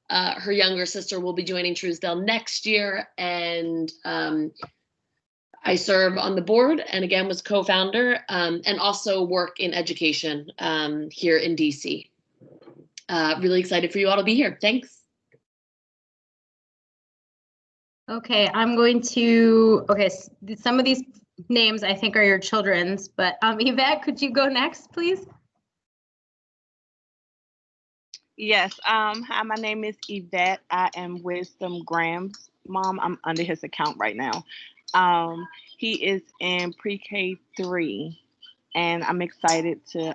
Her younger sister will be joining Truesdale next year, and I serve on the board and again was co-founder, and also work in education here in DC. Really excited for you all to be here. Thanks. Okay, I'm going to, okay, some of these names I think are your children's, but Yvette, could you go next, please? Yes. Hi, my name is Yvette. I am Wisdom Graham's mom. I'm under his account right now. He is in pre-K 3, and I'm excited to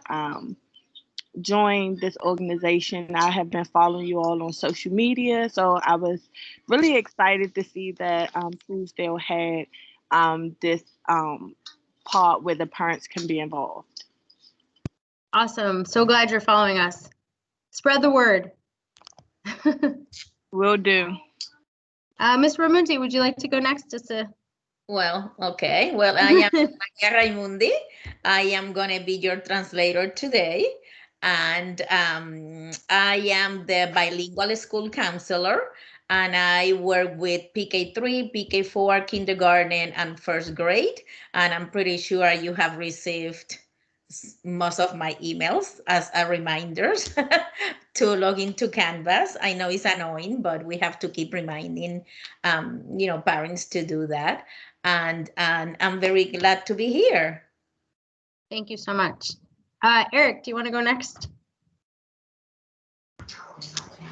join this organization. I have been following you all on social media, so I was really excited to see that Truesdale had this part where the parents can be involved. Awesome. So glad you're following us. Spread the word. Will do. Ms. Ramundi, would you like to go next? Well, okay. Well, I am Maria Raimundi. I am going to be your translator today. And I am the bilingual school counselor. And I work with PK3, PK4, kindergarten, and first grade. And I'm pretty sure you have received most of my emails as a reminders to log into Canvas. I know it's annoying, but we have to keep reminding, parents to do that. And I'm very glad to be here. Thank you so much. Eric, do you want to go next?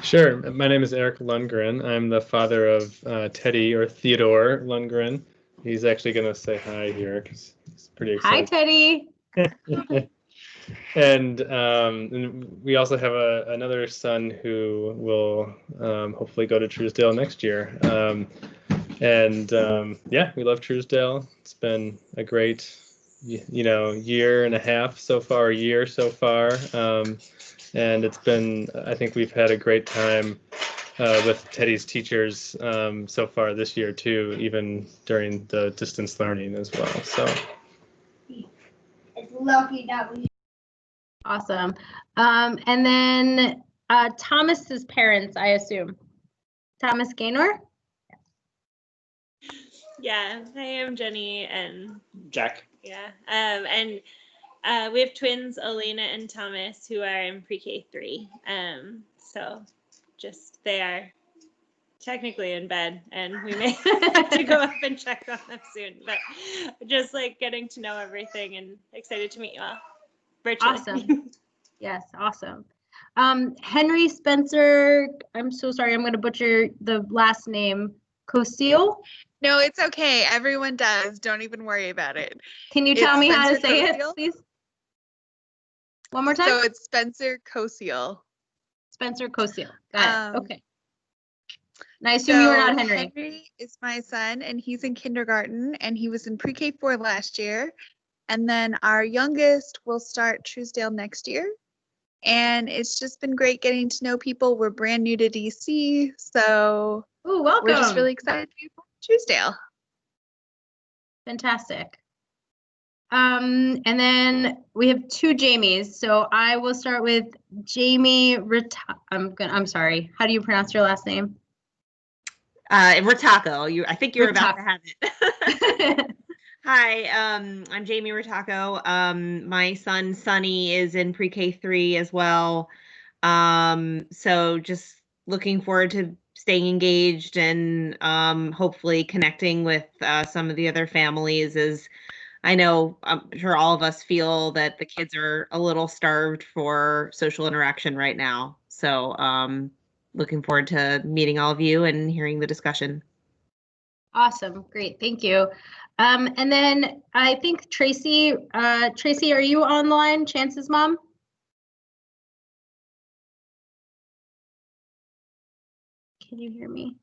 Sure. My name is Eric Lundgren. I'm the father of Teddy, or Theodore Lundgren. He's actually going to say hi here because he's pretty excited. Hi, Teddy. And we also have another son who will hopefully go to Truesdale next year. Yeah, we love Truesdale. It's been a great, year and a half so far, and it's been, I think we've had a great time with Teddy's teachers so far this year too, even during the distance learning as well. So it's lucky that we. Awesome. And then Thomas's parents, I assume. Thomas Gaynor? Yeah, I am Jenny and Jack. Yeah, and we have twins, Elena and Thomas, who are in pre-K 3. So just they are technically in bed, and we may have to go up and check on them soon. But just like getting to know everything, and excited to meet you all virtually. Awesome. Yes, awesome. Henry Spencer, I'm so sorry, I'm going to butcher the last name. Cosile? No, it's okay. Everyone does. Don't even worry about it. Can you tell me how to say it, please? One more time? So it's Spencer Cosile. Spencer Cosile. Got it. Okay. And I assume you were not Henry. Henry is my son, and he's in kindergarten, and he was in pre-K 4 last year. And then our youngest will start Truesdale next year. And it's just been great getting to know people. We're brand new to DC, so welcome. We're just really excited to be from Truesdale. Fantastic. And then we have two Jamies. So I will start with Jamie I'm sorry. How do you pronounce your last name? Ritaco. I think you're about to have it. Hi, I'm Jamie Ritaco. My son Sonny is in pre-K 3 as well. So just looking forward to staying engaged and hopefully connecting with some of the other families, as I know I'm sure all of us feel that the kids are a little starved for social interaction right now. So looking forward to meeting all of you and hearing the discussion. Awesome. Great. Thank you. And then I think Tracy, are you online? Chance's mom? Can you hear me?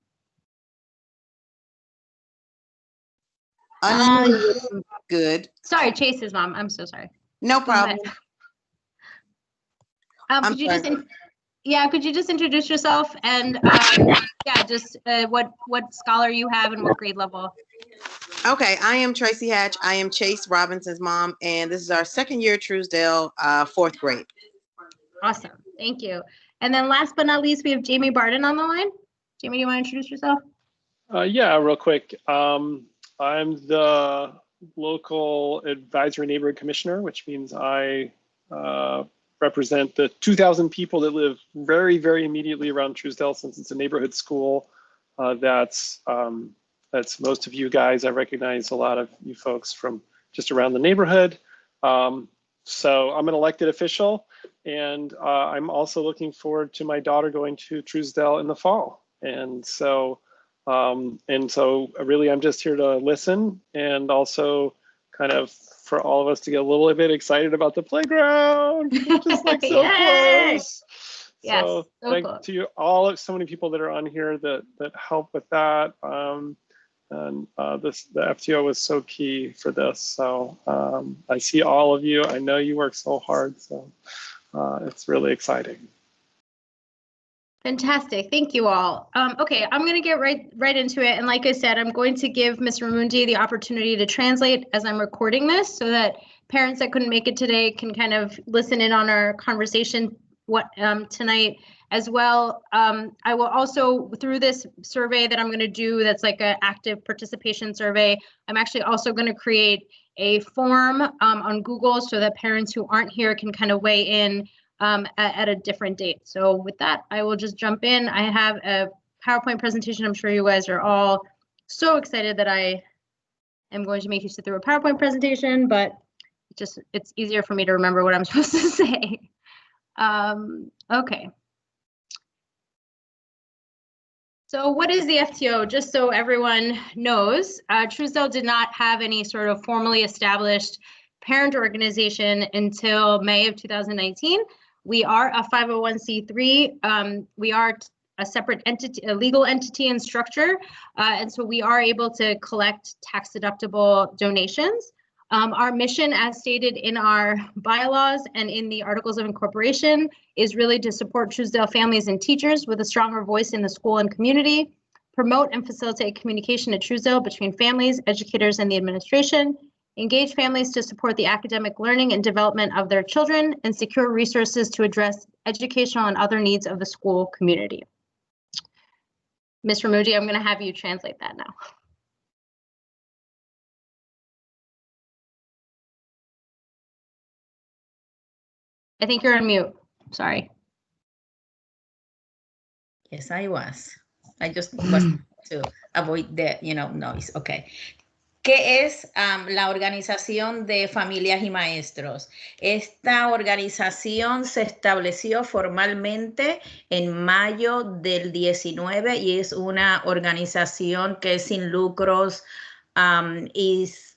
Good. Sorry, Chase's mom. I'm so sorry. No problem. Could you just introduce yourself and just what scholar you have and what grade level? Okay, I am Tracy Hatch. I am Chase Robinson's mom, and this is our second year at Truesdale, 4th grade. Awesome. Thank you. And then last but not least, we have Jamie Barden on the line. Jamie, do you want to introduce yourself? Yeah, real quick. I'm the local advisory neighborhood commissioner, which means I represent the 2,000 people that live very, very immediately around Truesdale, since it's a neighborhood school. That's most of you guys. I recognize a lot of you folks from just around the neighborhood. So I'm an elected official, and I'm also looking forward to my daughter going to Truesdale in the fall. And so really I'm just here to listen, and also kind of for all of us to get a little bit excited about the playground, which is like so close. Yes, So thank to you all, so many people that are on here that help with that. The FTO was so key for this. So I see all of you. I know you work so hard. So it's really exciting. Fantastic. Thank you all. Okay, I'm going to get right into it. And like I said, I'm going to give Ms. Ramundi the opportunity to translate as I'm recording this, so that parents that couldn't make it today can kind of listen in on our conversation tonight as well. I will also, through this survey that I'm going to do, that's like an active participation survey, I'm actually also going to create a form on Google so that parents who aren't here can kind of weigh in at a different date. So with that, I will just jump in. I have a PowerPoint presentation. I'm sure you guys are all so excited that I am going to make you sit through a PowerPoint presentation, but it's easier for me to remember what I'm supposed to say. Okay. So what is the FTO? Just so everyone knows, Truesdale did not have any sort of formally established parent organization until May of 2019. We are a 501c3. We are a separate entity, a legal entity and structure. And so we are able to collect tax deductible donations. Our mission, as stated in our bylaws and in the Articles of Incorporation, is really to support Truesdale families and teachers with a stronger voice in the school and community, promote and facilitate communication at Truesdale between families, educators, and the administration, engage families to support the academic learning and development of their children, and secure resources to address educational and other needs of the school community. Ms. Ramundi, I'm going to have you translate that now. I think you're on mute. Sorry. Yes, I was. I just was to avoid the, noise. Okay. ¿Qué es la Organización de Familias y Maestros? Esta organización se estableció formalmente en mayo del 19 y es una organización que es sin lucros y es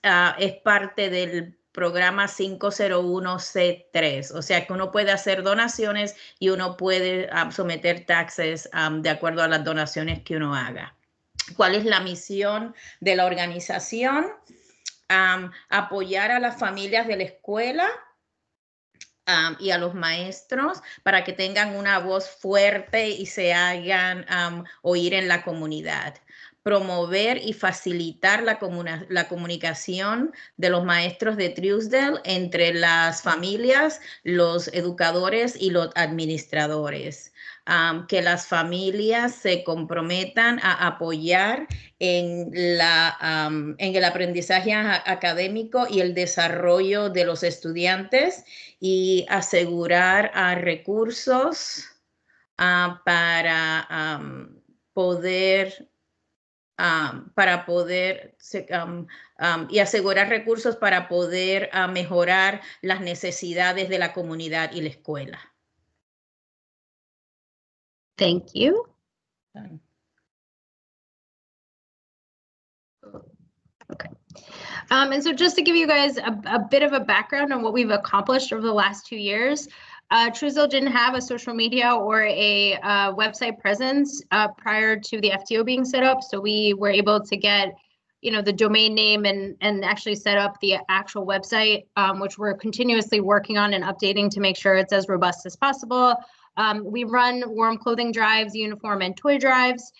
parte del programa 501C3, o sea que uno puede hacer donaciones y uno puede someter taxes de acuerdo a las donaciones que uno haga. ¿Cuál es la misión de la organización? Apoyar a las familias de la escuela y a los maestros para que tengan una voz fuerte y se hagan oír en la comunidad. Promover y facilitar la comunicación de los maestros de Truesdale entre las familias, los educadores y los administradores. Que las familias se comprometan a apoyar en el aprendizaje académico y el desarrollo de los estudiantes y asegurar recursos para poder y asegurar recursos para poder mejorar las necesidades de la comunidad y la escuela. Thank you. Okay. And so just to give you guys a bit of a background on what we've accomplished over the last 2 years, Truesdale didn't have a social media or a website presence prior to the FTO being set up. So we were able to get, the domain name and actually set up the actual website, which we're continuously working on and updating to make sure it's as robust as possible. We run warm clothing drives, uniform and toy drives.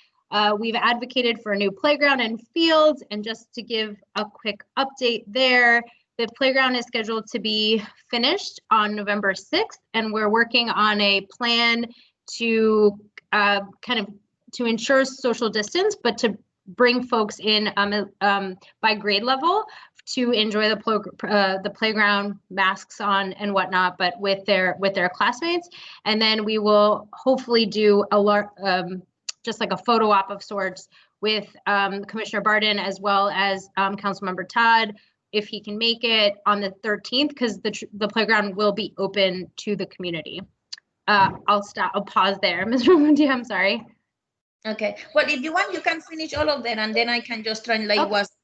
We've advocated for a new playground and fields, and just to give a quick update there, the playground is scheduled to be finished on November 6th, and we're working on a plan to kind of to ensure social distance, but to bring folks in by grade level to enjoy the playground, masks on and whatnot, but with their classmates. And then we will hopefully do just like a photo op of sorts with Commissioner Barden as well as Councilmember Todd, if he can make it on the 13th, because the playground will be open to the community. I'll pause there. Ms. Ramundi, I'm sorry. Okay, well, if you want, you can finish all of them and then I can just translate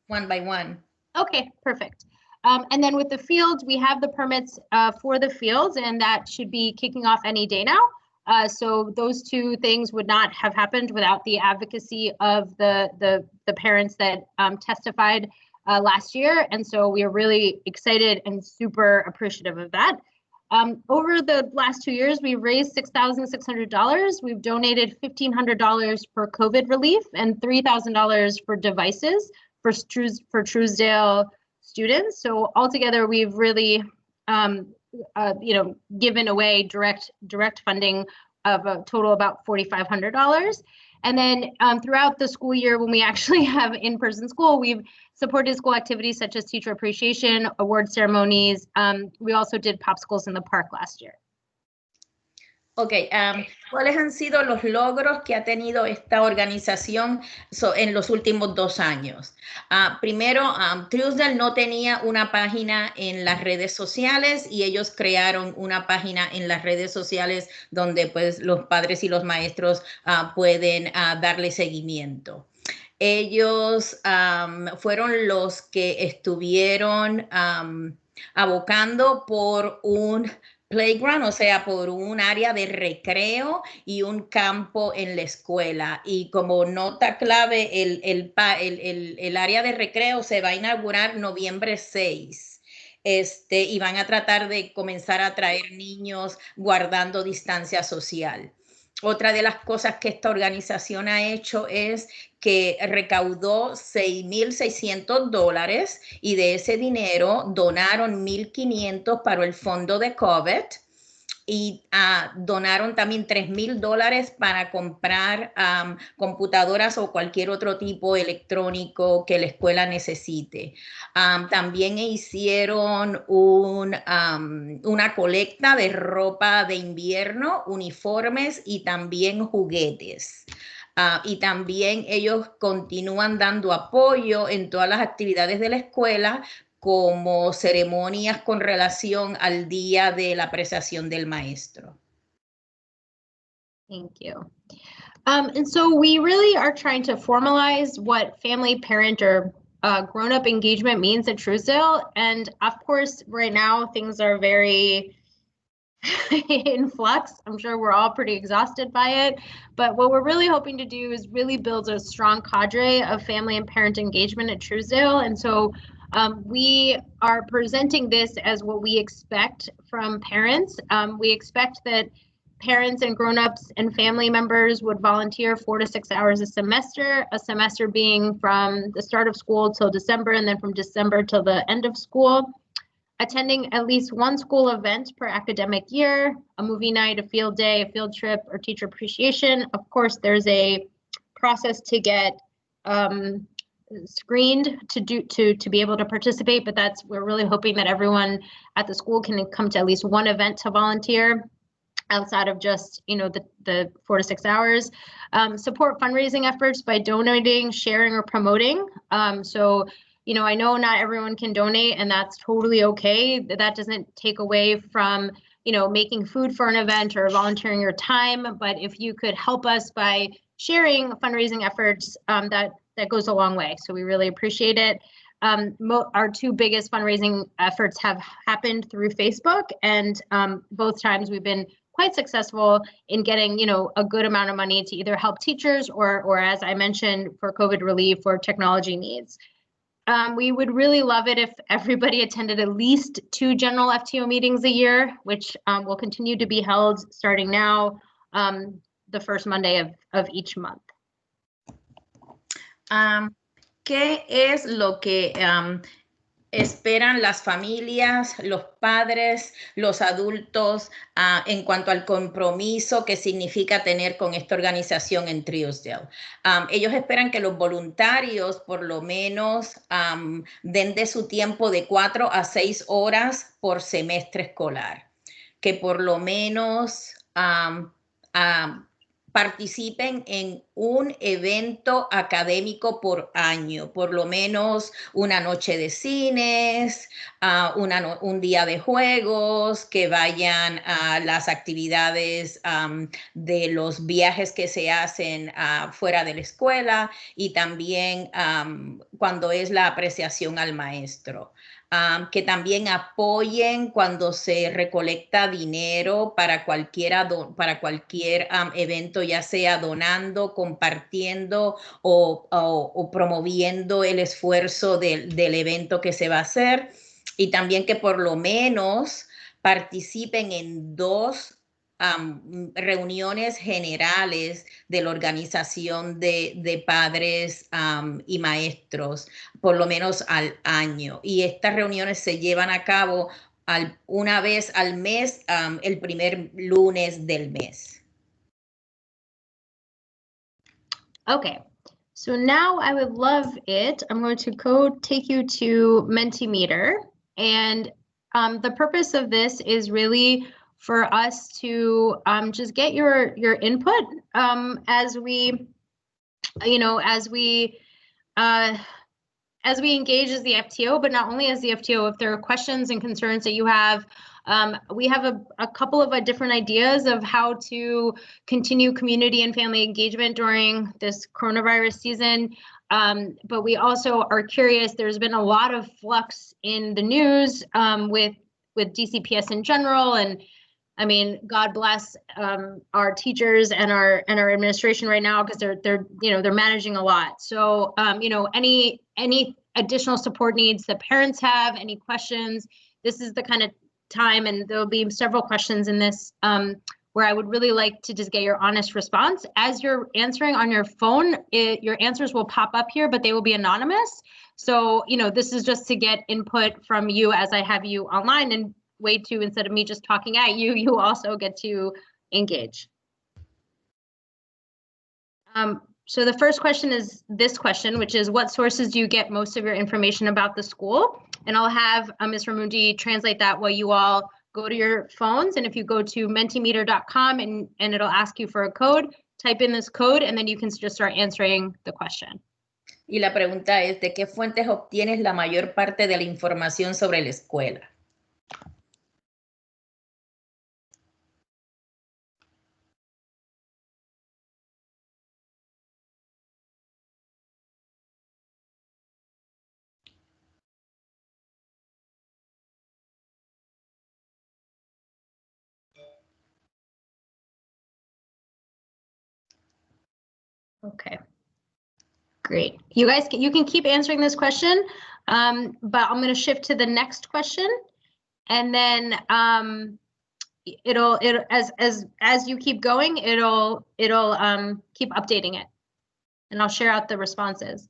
one by one. Okay, perfect. And then with the fields, we have the permits for the fields, and that should be kicking off any day now. So those two things would not have happened without the advocacy of the parents that testified last year. And so we are really excited and super appreciative of that. Over the last 2 years, we've raised $6,600. We've donated $1,500 for COVID relief and $3,000 for devices for Truesdale students. So altogether, we've really, given away direct funding of a total about $4,500. And then throughout the school year, when we actually have in-person school, we've supported school activities such as teacher appreciation, award ceremonies. We also did popsicles in the park last year. Ok, ¿cuáles han sido los logros que ha tenido esta organización en los últimos 2 años? Primero, Truesdale no tenía una página en las redes sociales y ellos crearon una página en las redes sociales donde pues los padres y los maestros pueden darle seguimiento. Ellos fueron los que estuvieron abocando por un playground, o sea, por un área de recreo y un campo en la escuela. Y como nota clave, el área de recreo se va a inaugurar noviembre 6. Y van a tratar de comenzar a traer niños guardando distancia social. Otra de las cosas que esta organización ha hecho es que recaudó $6,600 y de ese dinero donaron $1,500 para el fondo de COVID y donaron también $3,000 para comprar computadoras o cualquier otro tipo electrónico que la escuela necesite. También hicieron una colecta de ropa de invierno, uniformes y también juguetes. Y también ellos continúan dando apoyo en todas las actividades de la escuela, como ceremonias con relación al día de la apreciación del maestro. Thank you. And so we really are trying to formalize what family, parent, or grown-up engagement means at Truesdale. And of course, right now, things are very in flux. I'm sure we're all pretty exhausted by it. But what we're really hoping to do is really build a strong cadre of family and parent engagement at Truesdale. And so we are presenting this as what we expect from parents. We expect that parents and grown-ups and family members would volunteer 4 to 6 hours a semester being from the start of school till December, and then from December till the end of school. Attending at least one school event per academic year, a movie night, a field day, a field trip, or teacher appreciation. Of course, there's a process to get screened to be able to participate, but we're really hoping that everyone at the school can come to at least one event to volunteer outside of just the 4 to 6 hours. Support fundraising efforts by donating, sharing, or promoting. So I know not everyone can donate, and that's totally okay. That doesn't take away from making food for an event or volunteering your time, but if you could help us by sharing fundraising efforts, that goes a long way. So we really appreciate it. Our 2 biggest fundraising efforts have happened through Facebook, and both times we've been quite successful in getting a good amount of money to either help teachers or as I mentioned, for COVID relief or technology needs. We would really love it if everybody attended at least 2 general FTO meetings a year, which will continue to be held starting now, the first Monday of each month. ¿Qué es lo que esperan las familias, los padres, los adultos en cuanto al compromiso que significa tener con esta organización en Truesdale? Ellos esperan que los voluntarios por lo menos den de su tiempo de 4 a 6 horas por semestre escolar, que por lo menos participen en un evento académico por año, por lo menos una noche de cines, un día de juegos, que vayan a las actividades de los viajes que se hacen fuera de la escuela y también cuando es la apreciación al maestro. Que también apoyen cuando se recolecta dinero para cualquier evento, ya sea donando, compartiendo o promoviendo el esfuerzo del evento que se va a hacer. Y también que por lo menos participen en 2 reuniones generales de la organización de padres y maestros, por lo menos al año. Y estas reuniones se llevan a cabo una vez al mes, el primer lunes del mes. Okay, so now I would love it. I'm going to go take you to Mentimeter. And the purpose of this is really for us to just get your input as we engage as the FTO, but not only as the FTO. If there are questions and concerns that you have, we have a couple of different ideas of how to continue community and family engagement during this coronavirus season. But we also are curious, there's been a lot of flux in the news with DCPS in general, and I mean, God bless our teachers and our administration right now, because they're managing a lot. So any additional support needs that parents have, any questions, this is the kind of time, and there'll be several questions in this where I would really like to just get your honest response. As you're answering on your phone, your answers will pop up here, but they will be anonymous. So this is just to get input from you as I have you online, and way to, instead of me just talking at you, you also get to engage. So the first question is this question, which is, what sources do you get most of your information about the school? And I'll have Ms. Ramundi translate that while you all go to your phones. And if you go to mentimeter.com and it'll ask you for a code, type in this code, and then you can just start answering the question. Y la pregunta es, ¿de qué fuentes obtienes la mayor parte de la información sobre la escuela? Okay, great. You guys, you can keep answering this question, but I'm going to shift to the next question, and then it'll as you keep going, it'll keep updating it, and I'll share out the responses.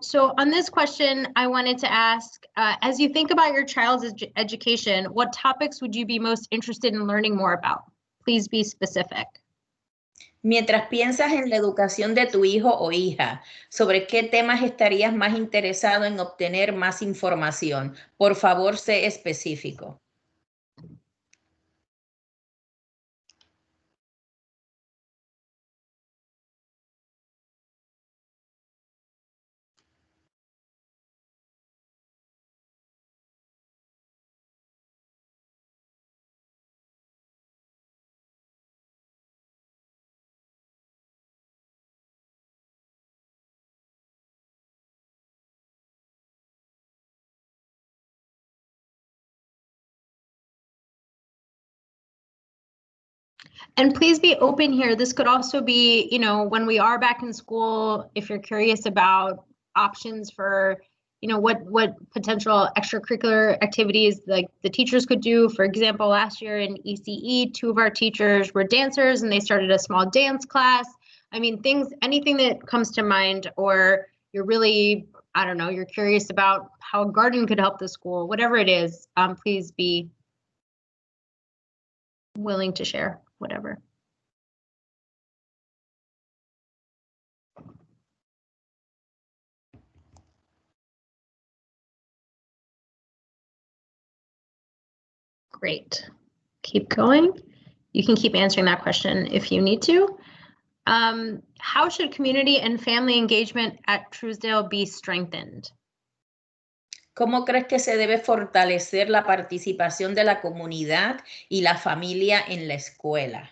So on this question, I wanted to ask, as you think about your child's education, what topics would you be most interested in learning more about? Please be specific. Mientras piensas en la educación de tu hijo o hija, ¿sobre qué temas estarías más interesado en obtener más información? Por favor, sé específico. And please be open here. This could also be, when we are back in school, if you're curious about options for, what potential extracurricular activities like the teachers could do. For example, last year in ECE, 2 of our teachers were dancers and they started a small dance class. I mean, anything that comes to mind, or you're really I don't know, you're curious about how a garden could help the school, whatever it is, please be willing to share whatever. Great. Keep going. You can keep answering that question if you need to. How should community and family engagement at Truesdale be strengthened? ¿Cómo crees que se debe fortalecer la participación de la comunidad y la familia en la escuela?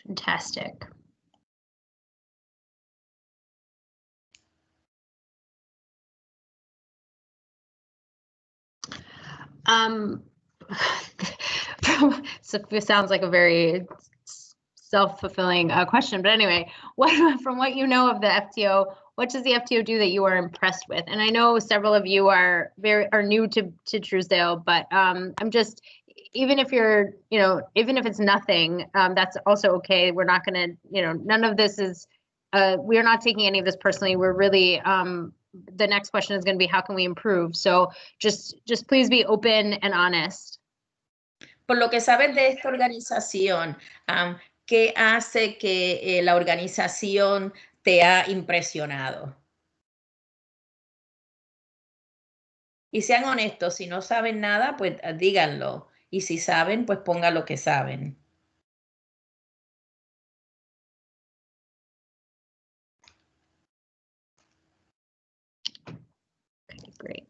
Fantastic. So it sounds like a very self-fulfilling question, but anyway, from what you know of the FTO, what does the FTO do that you are impressed with? And I know several of you are new to Truesdale, but I'm just, even if you're, even if it's nothing, that's also okay. We're not going to, none of this is, we are not taking any of this personally. We're really, the next question is going to be, how can we improve? So just please be open and honest. Por lo que sabes de esta organización, ¿qué hace que la organización te ha impresionado? Y sean honestos, si no saben nada, pues díganlo. Y si saben, pues pongan lo que saben. Okay, great.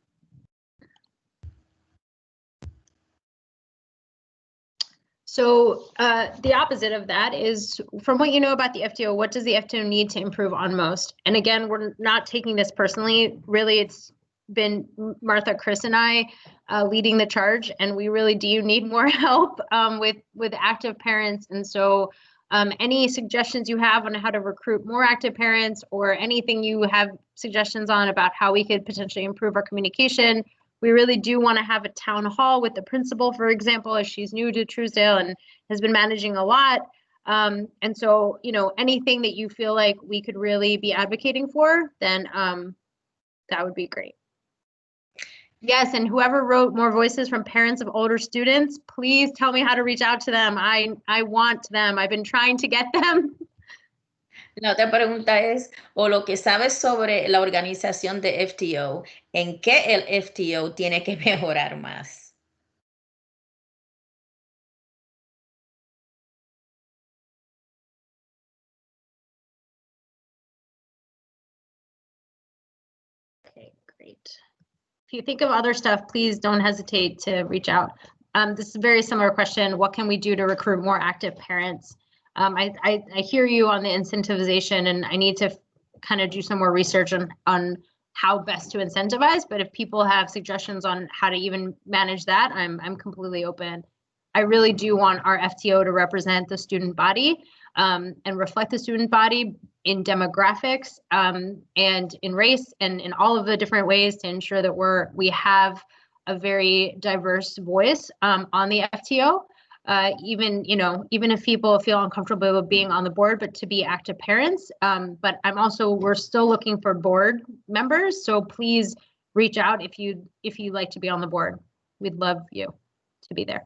So the opposite of that is, from what you know about the FTO, what does the FTO need to improve on most? And again, we're not taking this personally. Really, it's been Martha, Chris, and I leading the charge, and we really do need more help with active parents. And so any suggestions you have on how to recruit more active parents, or anything you have suggestions on about how we could potentially improve our communication, we really do want to have a town hall with the principal, for example, as she's new to Truesdale and has been managing a lot. And so, anything that you feel like we could really be advocating for, then that would be great. Yes, and whoever wrote more voices from parents of older students, please tell me how to reach out to them. I want them. I've been trying to get them. La otra pregunta es, o lo que sabes sobre la organización de FTO, ¿en qué el FTO tiene que mejorar más? Okay, great. If you think of other stuff, please don't hesitate to reach out. This is a very similar question. What can we do to recruit more active parents? I hear you on the incentivization, and I need to kind of do some more research on how best to incentivize. But if people have suggestions on how to even manage that, I'm completely open. I really do want our FTO to represent the student body and reflect the student body in demographics and in race and in all of the different ways to ensure that we have a very diverse voice on the FTO. Even if people feel uncomfortable with being on the board, but to be active parents. But we're still looking for board members. So please reach out if you'd like to be on the board. We'd love you to be there.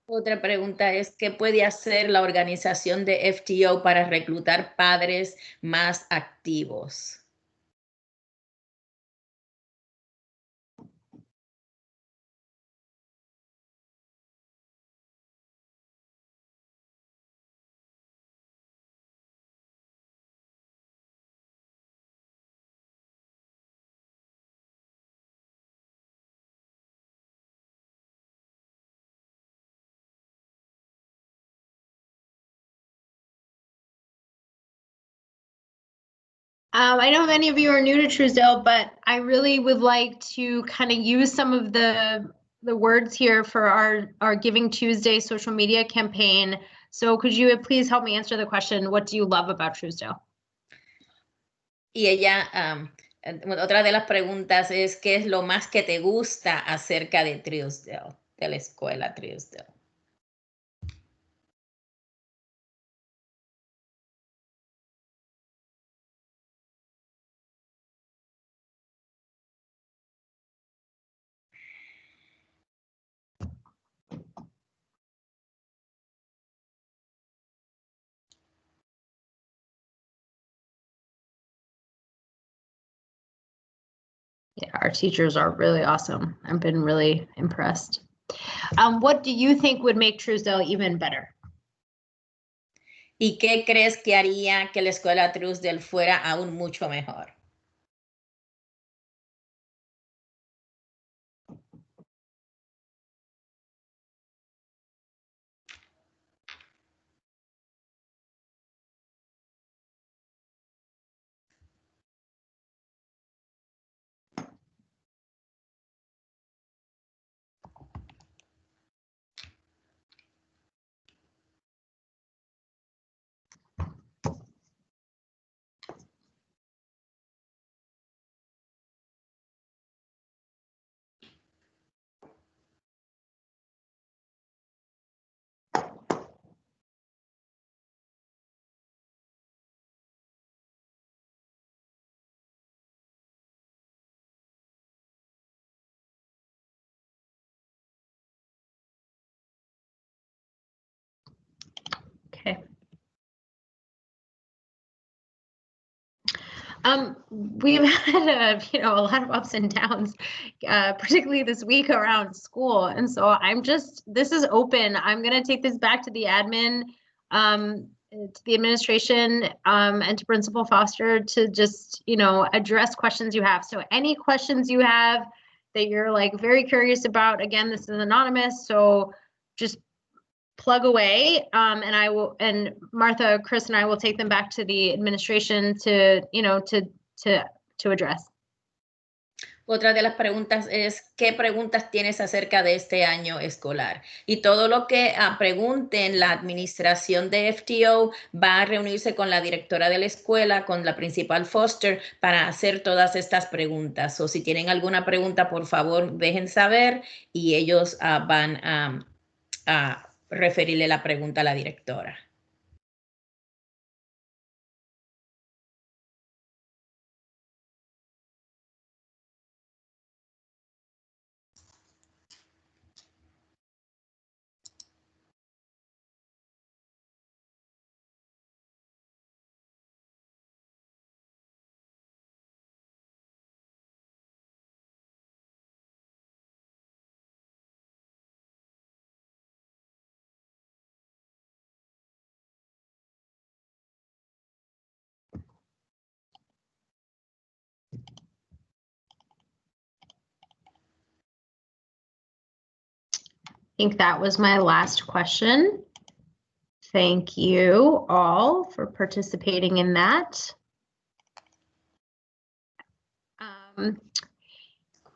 Otra pregunta es, ¿qué puede hacer la organización de FTO para reclutar padres más activos? I know many of you are new to Truesdale, but I really would like to kind of use some of the words here for our Giving Tuesday social media campaign. So could you please help me answer the question, what do you love about Truesdale? Y ella, otra de las preguntas es, ¿qué es lo más que te gusta acerca de Truesdale, de la escuela Truesdale? Yeah, our teachers are really awesome. I've been really impressed. What do you think would make Truesdale even better? ¿Y qué crees que haría que la escuela Truesdale fuera aún mucho mejor? Okay. We've had a lot of ups and downs, particularly this week around school. And so this is open. I'm going to take this back to the admin, to the administration, and to Principal Foster to just, address questions you have. So any questions you have that you're like very curious about, again, this is anonymous. So just plug away, and Martha, Chris, and I will take them back to the administration to address. Otra de las preguntas es, ¿qué preguntas tienes acerca de este año escolar? Y todo lo que pregunten, la administración de FTO va a reunirse con la directora de la escuela, con la principal Foster, para hacer todas estas preguntas. O si tienen alguna pregunta, por favor, dejen saber y ellos van a referirle la pregunta a la directora. I think that was my last question. Thank you all for participating in that.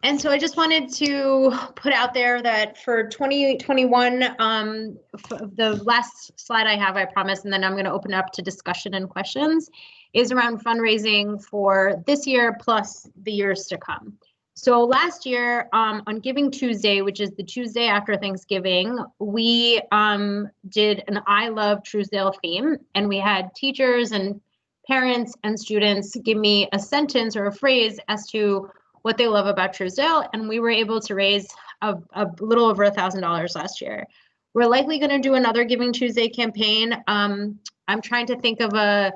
And so I just wanted to put out there that for 2021, the last slide I have, I promise, and then I'm going to open up to discussion and questions, is around fundraising for this year plus the years to come. So last year on Giving Tuesday, which is the Tuesday after Thanksgiving, we did an I Love Truesdale theme, and we had teachers and parents and students give me a sentence or a phrase as to what they love about Truesdale, and we were able to raise a little over $1,000 last year. We're likely going to do another Giving Tuesday campaign. I'm trying to think of a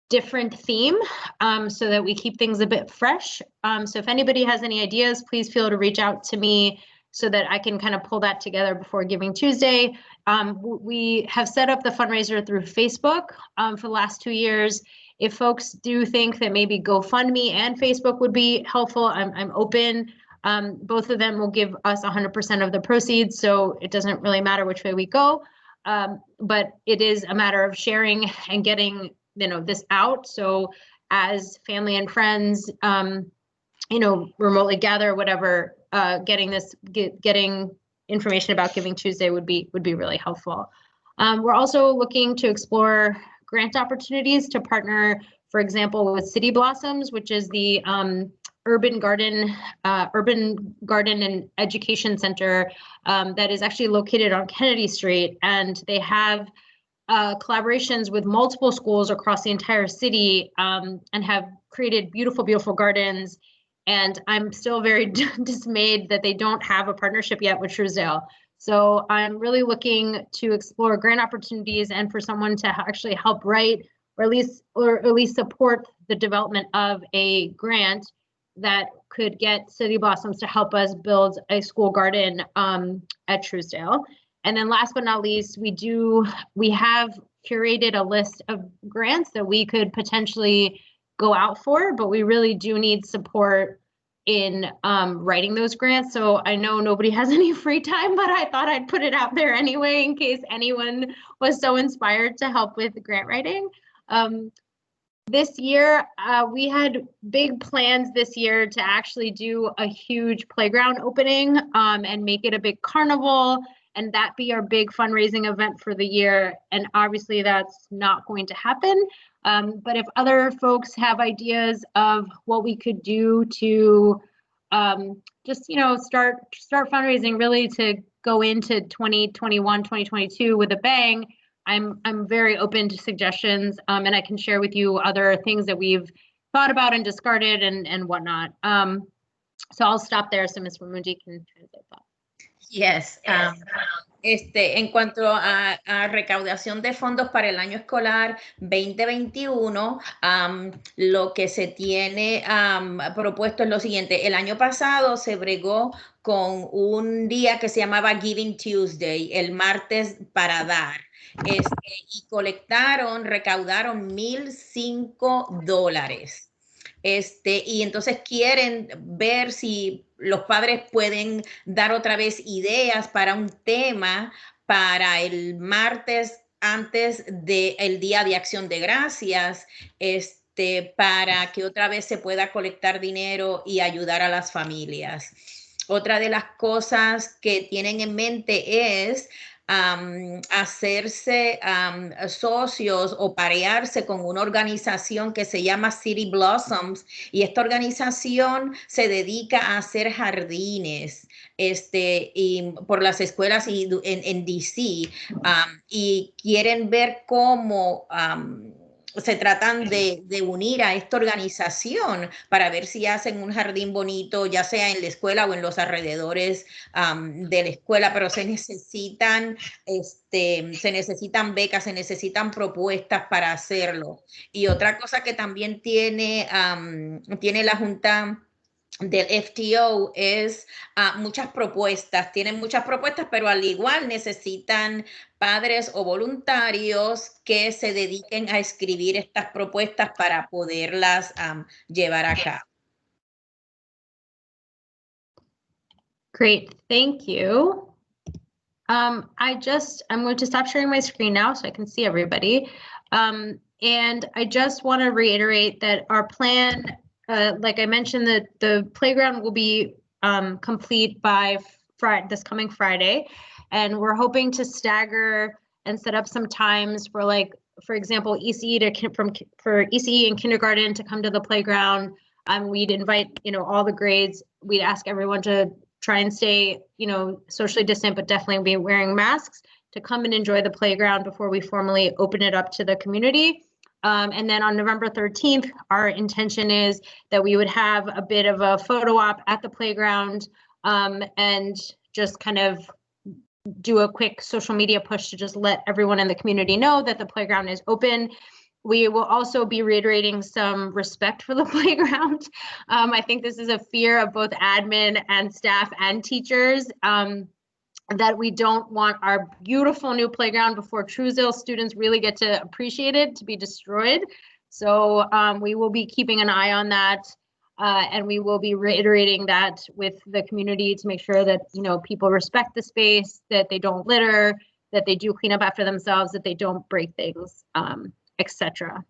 different theme so that we keep things a bit fresh. So if anybody has any ideas, please feel to reach out to me so that I can kind of pull that together before Giving Tuesday. We have set up the fundraiser through Facebook for the last 2 years. If folks do think that maybe GoFundMe and Facebook would be helpful, I'm open. Both of them will give us 100% of the proceeds, so it doesn't really matter which way we go. But it is a matter of sharing and getting this out. So as family and friends, you know, remotely gather, whatever, getting information about Giving Tuesday would be really helpful. We're also looking to explore grant opportunities to partner, for example, with City Blossoms, which is the urban garden and education center that is actually located on Kennedy Street, and they have collaborations with multiple schools across the entire city, and have created beautiful, beautiful gardens. And I'm still very dismayed that they don't have a partnership yet with Truesdale. So I'm really looking to explore grant opportunities and for someone to actually help write or at least support the development of a grant that could get City Blossoms to help us build a school garden at Truesdale. And then last but not least, we have curated a list of grants that we could potentially go out for, but we really do need support in writing those grants. So I know nobody has any free time, but I thought I'd put it out there anyway in case anyone was so inspired to help with grant writing. This year, we had big plans this year to actually do a huge playground opening and make it a big carnival, and that be our big fundraising event for the year. And obviously that's not going to happen. But if other folks have ideas of what we could do to just, you know, start fundraising really to go into 2021, 2022 with a bang, I'm very open to suggestions, and I can share with you other things that we've thought about and discarded and whatnot. So I'll stop there so Ms. Ramundi can translate that. Yes. En cuanto a recaudación de fondos para el año escolar 2021, lo que se tiene propuesto es lo siguiente. El año pasado se bregó con un día que se llamaba Giving Tuesday, el martes para dar. Y recaudaron $1,005. Y entonces quieren ver si los padres pueden dar otra vez ideas para un tema para el martes antes del Día de Acción de Gracias, para que otra vez se pueda colectar dinero y ayudar a las familias. Otra de las cosas que tienen en mente es hacerse socios o parearse con una organización que se llama City Blossoms, y esta organización se dedica a hacer jardines y por las escuelas en DC, y quieren ver cómo se tratan de unir a esta organización para ver si hacen un jardín bonito, ya sea en la escuela o en los alrededores de la escuela, pero se necesitan becas, se necesitan propuestas para hacerlo. Y otra cosa que también tiene la Junta del FTO es tienen muchas propuestas, pero al igual necesitan padres o voluntarios que se dediquen a escribir estas propuestas para poderlas llevar a cabo. Great, thank you. I'm going to stop sharing my screen now so I can see everybody. And I just want to reiterate that our plan, like I mentioned, the playground will be complete by this coming Friday, and we're hoping to stagger and set up some times for, like, for example, for ECE and kindergarten to come to the playground. We'd invite, you know, all the grades. We'd ask everyone to try and stay, you know, socially distant, but definitely be wearing masks, to come and enjoy the playground before we formally open it up to the community. And then on November 13th, our intention is that we would have a bit of a photo op at the playground, and just kind of do a quick social media push to just let everyone in the community know that the playground is open. We will also be reiterating some respect for the playground. I think this is a fear of both admin and staff and teachers, that we don't want our beautiful new playground before Truesdale students really get to appreciate it to be destroyed. So we will be keeping an eye on that, and we will be reiterating that with the community to make sure that, you know, people respect the space, that they don't litter, that they do clean up after themselves, that they don't break things, etc.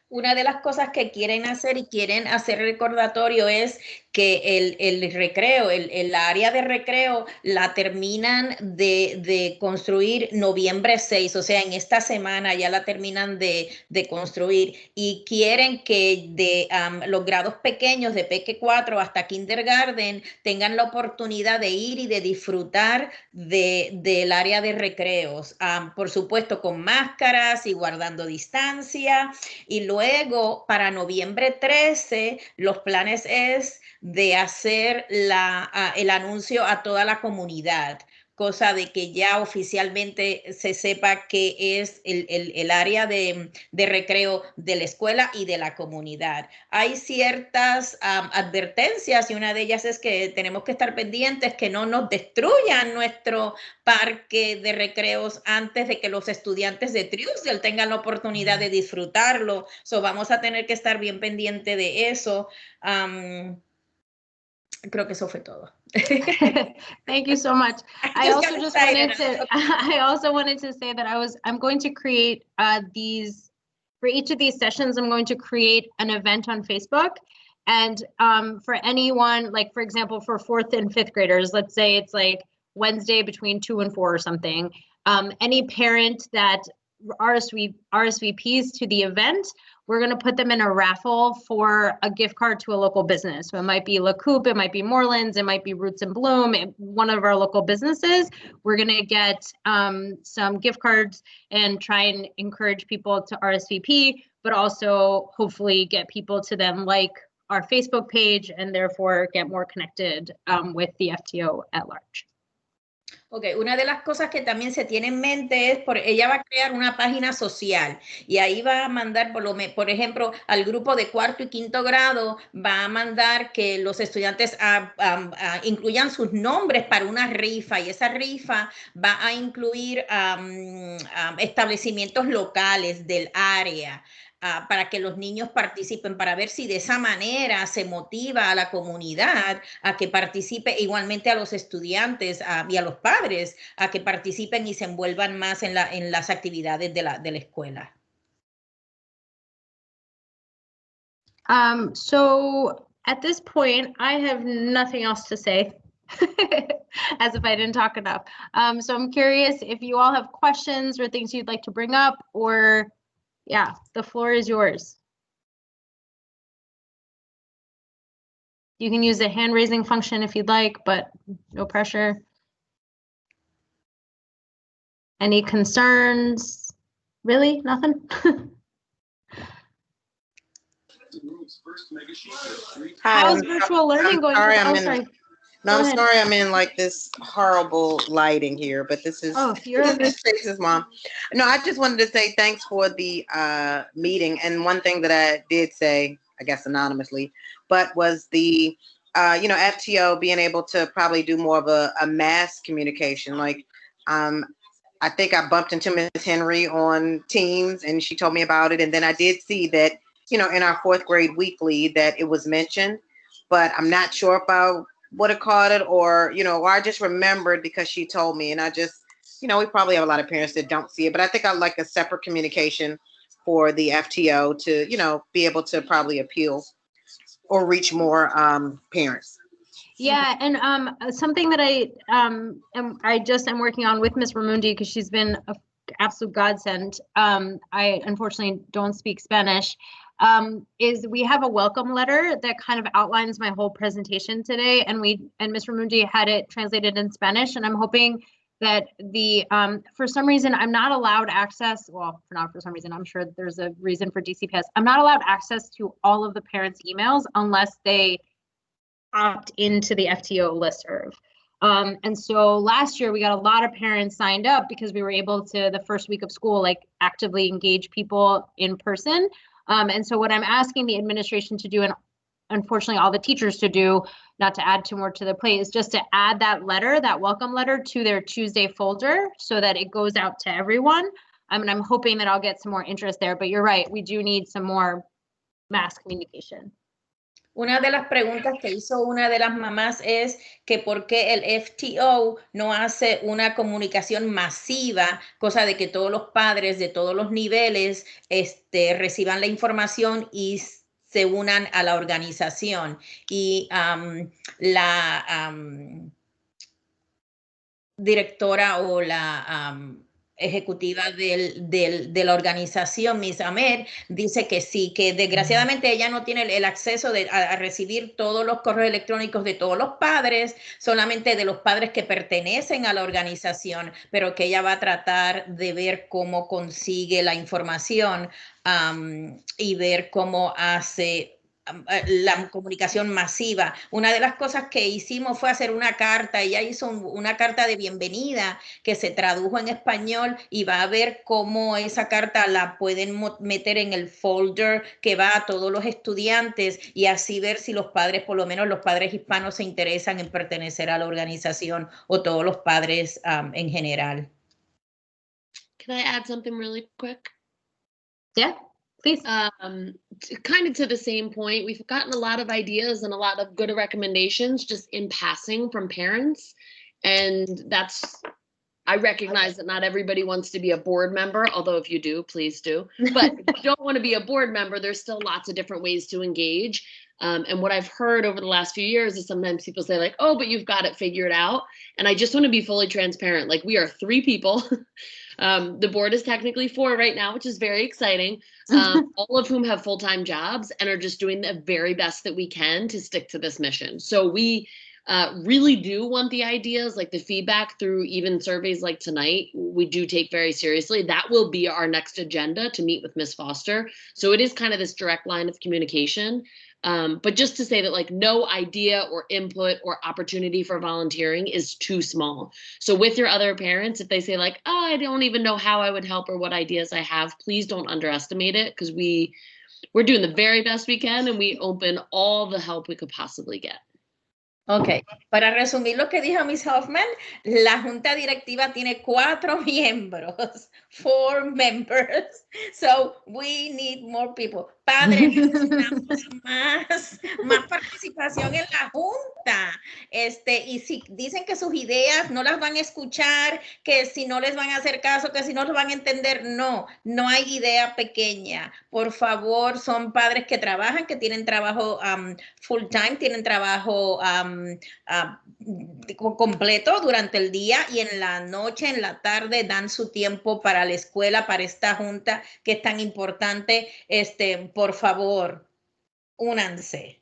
Una de las cosas que quieren hacer y quieren hacer recordatorio es que el recreo, el área de recreo la terminan de construir noviembre 6, o sea, en esta semana ya la terminan de construir y quieren que de los grados pequeños de Peque 4 hasta Kindergarten tengan la oportunidad de ir y de disfrutar del área de recreos, por supuesto con máscaras y guardando distancia. Y luego, para noviembre 13, los planes es de hacer el anuncio a toda la comunidad, cosa de que ya oficialmente se sepa que es el área de recreo de la escuela y de la comunidad. Hay ciertas advertencias y una de ellas es que tenemos que estar pendientes que no nos destruyan nuestro parque de recreos antes de que los estudiantes de Truesdale tengan la oportunidad de disfrutarlo. So, vamos a tener que estar bien pendiente de eso. Creo que eso fue todo. Thank you so much. I also wanted to say that I'm going to create for each of these sessions, I'm going to create an event on Facebook. And for anyone, like for example, for 4th and 5th graders, let's say it's like Wednesday between 2 and 4 or something, any parent that RSVPs to the event, we're going to put them in a raffle for a gift card to a local business. So it might be La Coupe, it might be Moreland's, it might be Roots and Bloom, one of our local businesses. We're going to get some gift cards and try and encourage people to RSVP, but also hopefully get people to then like our Facebook page and therefore get more connected with the FTO at large. Ok, una de las cosas que también se tiene en mente es, ella va a crear una página social y ahí va a mandar, por ejemplo, al grupo de 4º y 5º grado, va a mandar que los estudiantes incluyan sus nombres para una rifa y esa rifa va a incluir establecimientos locales del área. Para que los niños participen, para ver si de esa manera se motiva a la comunidad a que participe, igualmente a los estudiantes y a los padres a que participen y se envuelvan más en las actividades de la escuela. So at this point, I have nothing else to say. As if I didn't talk enough. So I'm curious if you all have questions or things you'd like to bring up, or yeah, the floor is yours. You can use the hand raising function if you'd like, but no pressure. Any concerns? Really? Nothing? How's virtual learning going? Sorry, I'm in like this horrible lighting here, but this is Chase's mom. No, I just wanted to say thanks for the meeting. And one thing that I did say, I guess anonymously, but was the FTO being able to probably do more of a mass communication. Like I think I bumped into Ms. Henry on Teams and she told me about it. And then I did see that, in our 4th grade weekly that it was mentioned, but I'm not sure if I would have caught it or I just remembered because she told me, and I just, we probably have a lot of parents that don't see it, but I think I'd like a separate communication for the FTO to, be able to probably appeal or reach more parents. Yeah, and something that I just am working on with Ms. Ramundi, because she's been an absolute godsend. I unfortunately don't speak Spanish. Is we have a welcome letter that kind of outlines my whole presentation today, and Ms. Ramundi had it translated in Spanish, and I'm hoping that for some reason I'm not allowed access. Well, not for some reason, I'm sure there's a reason for DCPS. I'm not allowed access to all of the parents' emails unless they opt into the FTO listserv. And so last year we got a lot of parents signed up because we were able to, the first week of school, like actively engage people in person. And so what I'm asking the administration to do, and unfortunately all the teachers to do, not to add too more to the plate, is just to add that letter, that welcome letter, to their Tuesday folder so that it goes out to everyone. And I'm hoping that I'll get some more interest there, but you're right, we do need some more mass communication. Una de las preguntas que hizo una de las mamás es que por qué el FTO no hace una comunicación masiva, cosa de que todos los padres de todos los niveles reciban la información y se unan a la organización. Y la directora o la ejecutiva de la organización, Miss Ahmed, dice que sí, que desgraciadamente ella no tiene el acceso a recibir todos los correos electrónicos de todos los padres, solamente de los padres que pertenecen a la organización, pero que ella va a tratar de ver cómo consigue la información y ver cómo hace la comunicación masiva. Una de las cosas que hicimos fue hacer una carta. Ella hizo una carta de bienvenida que se tradujo en español y va a ver cómo esa carta la pueden meter en el folder que va a todos los estudiantes y así ver si los padres, por lo menos los padres hispanos, se interesan en pertenecer a la organización o todos los padres en general. Can I add something really quick? Yeah. Please. Kind of to the same point, we've gotten a lot of ideas and a lot of good recommendations just in passing from parents. And I recognize that not everybody wants to be a board member, although if you do, please do. But if you don't want to be a board member, there's still lots of different ways to engage. And what I've heard over the last few years is sometimes people say like, oh, but you've got it figured out. And I just want to be fully transparent. Like, we are 3 people. The board is technically 4 right now, which is very exciting. All of whom have full-time jobs and are just doing the very best that we can to stick to this mission. So we really do want the ideas, like the feedback through even surveys like tonight, we do take very seriously. That will be our next agenda to meet with Ms. Foster. So it is kind of this direct line of communication. But just to say that like no idea or input or opportunity for volunteering is too small. So with your other parents, if they say like, oh, I don't even know how I would help or what ideas I have, please don't underestimate it, because we're doing the very best we can and we open all the help we could possibly get. Ok, para resumir lo que dijo Miss Hoffman, la junta directiva tiene 4 miembros, 4 members, so we need more people. Padres, necesitamos más participación en la junta. Y si dicen que sus ideas no las van a escuchar, que si no les van a hacer caso, que si no los van a entender, no hay idea pequeña. Por favor, son padres que trabajan, que tienen trabajo full time, tienen trabajo completo durante el día y en la noche, en la tarde, dan su tiempo para la escuela, para esta junta que es tan importante. Por favor, únanse.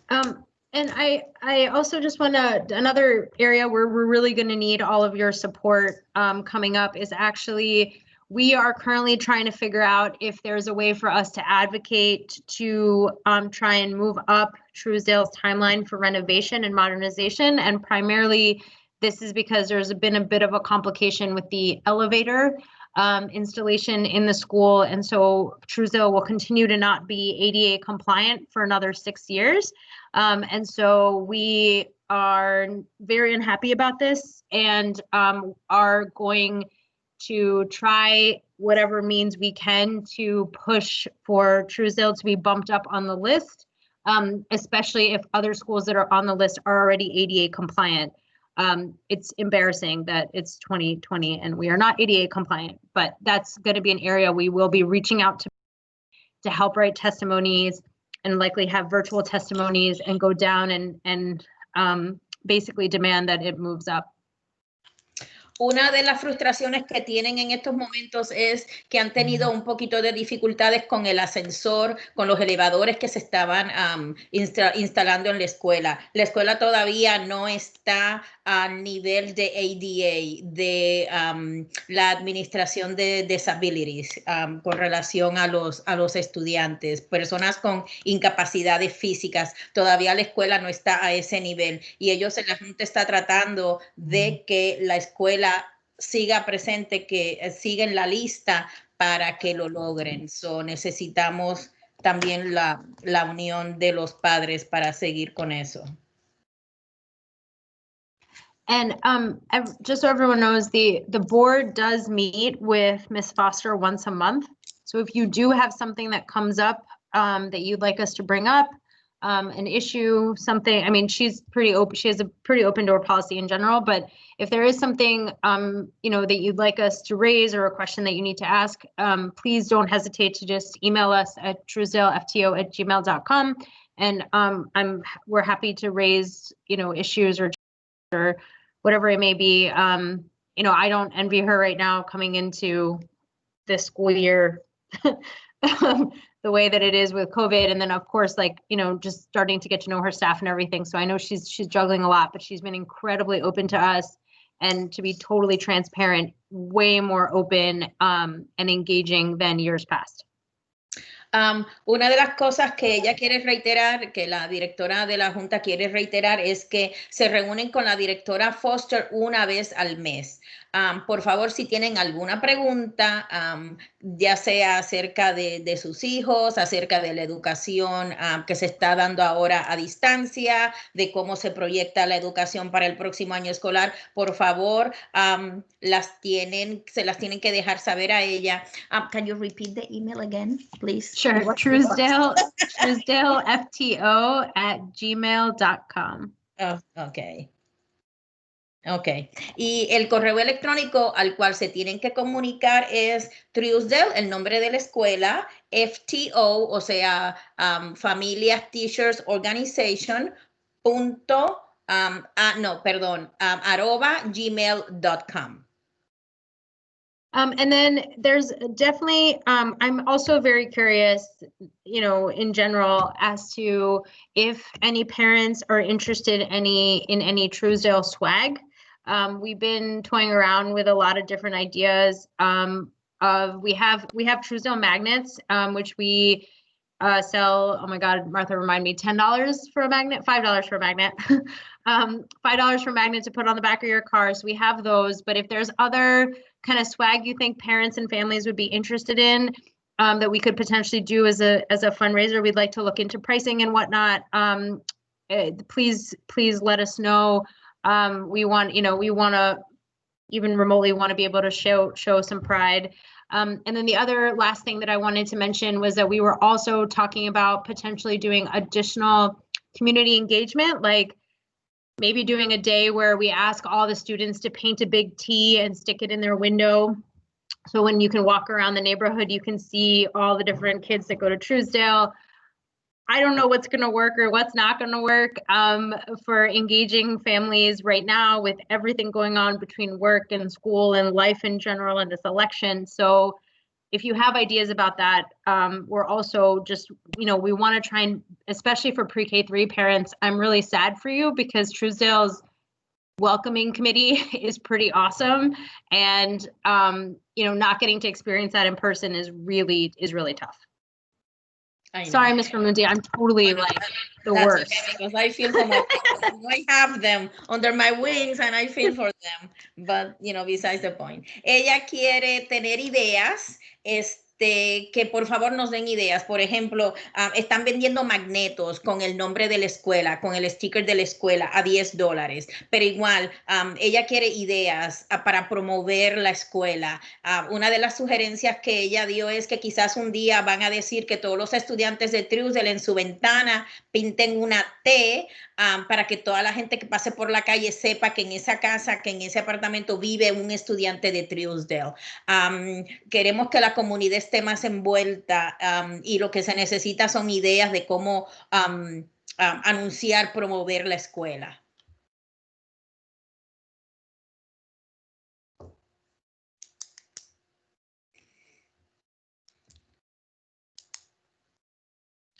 And I also just want to, another area where we're really going to need all of your support coming up is actually, we are currently trying to figure out if there's a way for us to advocate to try and move up Truesdale's timeline for renovation and modernization. And primarily, this is because there's been a bit of a complication with the elevator installation in the school. And so Truesdale will continue to not be ADA compliant for another 6 years. And so we are very unhappy about this and are going to try whatever means we can to push for Truesdale to be bumped up on the list, especially if other schools that are on the list are already ADA compliant. It's embarrassing that it's 2020 and we are not ADA compliant, but that's going to be an area we will be reaching out to help write testimonies and likely have virtual testimonies and go down and basically demand that it moves up. Una de las frustraciones que tienen en estos momentos es que han tenido un poquito de dificultades con el ascensor, con los elevadores que se estaban instalando en la escuela. La escuela todavía no está a nivel de ADA, de la administración de disabilities, con relación a los estudiantes, personas con incapacidades físicas. Todavía la escuela no está a ese nivel y ellos en la Junta está tratando de que la escuela siga presente, que siga en la lista para que lo logren. So, necesitamos también la unión de los padres para seguir con eso. And just so everyone knows, the board does meet with Ms. Foster once a month. So if you do have something that comes up that you'd like us to bring up, an issue, something, I mean, she's pretty open, she has a pretty open door policy in general, but if there is something, you know, that you'd like us to raise or a question that you need to ask, please don't hesitate to just email us at truesdalefto@gmail.com. And we're happy to raise, you know, issues or whatever it may be. You know, I don't envy her right now coming into this school year the way that it is with COVID. And then of course, like, you know, just starting to get to know her staff and everything. So I know she's juggling a lot, but she's been incredibly open to us, and to be totally transparent, way more open and engaging than years past. Una de las cosas que ella quiere reiterar, que la directora de la Junta quiere reiterar, es que se reúnen con la directora Foster una vez al mes. Por favor, si tienen alguna pregunta, ya sea acerca de sus hijos, acerca de la educación que se está dando ahora a distancia, de cómo se proyecta la educación para el próximo año escolar, por favor, se las tienen que dejar saber a ella. Can you repeat the email again, please? Sure, truesdalefto@gmail.com. Oh, okay. Ok, y el correo electrónico al cual se tienen que comunicar es Truesdale, el nombre de la escuela, FTO, o sea, Familias Teachers Organization, @gmail.com. And then there's definitely, I'm also very curious, you know, in general, as to if any parents are interested in any Truesdale swag. We've been toying around with a lot of different ideas. We have Truesdale magnets, which we sell. Oh my God, Martha, remind me, $10 for a magnet, $5 for a magnet, $5 for a magnet to put on the back of your car. So we have those. But if there's other kind of swag you think parents and families would be interested in, that we could potentially do as a fundraiser, we'd like to look into pricing and whatnot. Please let us know. We want to even remotely want to be able to show some pride. And then the other last thing that I wanted to mention was that we were also talking about potentially doing additional community engagement, like maybe doing a day where we ask all the students to paint a big T and stick it in their window. So when you can walk around the neighborhood, you can see all the different kids that go to Truesdale. I don't know what's going to work or what's not going to work for engaging families right now with everything going on between work and school and life in general and this election. So if you have ideas about that, we're also just, you know, we want to try and, especially for pre-K3 parents, I'm really sad for you because Truesdale's welcoming committee is pretty awesome. And, you know, not getting to experience that in person is really tough. Sorry, Ms. Ramundi, I'm totally like the worst. Okay, because I feel for my I have them under my wings and I feel for them, but you know, besides the point. Ella quiere tener ideas, que por favor nos den ideas. Por ejemplo, están vendiendo magnetos con el nombre de la escuela, con el sticker de la escuela a $10, pero igual ella quiere ideas para promover la escuela. Una de las sugerencias que ella dio es que quizás un día van a decir que todos los estudiantes de Truesdale en su ventana pinten una T para que toda la gente que pase por la calle sepa que en esa casa, que en ese apartamento vive un estudiante de Truesdale. Queremos que la comunidad esté más envuelta y lo que se necesita son ideas de cómo anunciar, promover la escuela.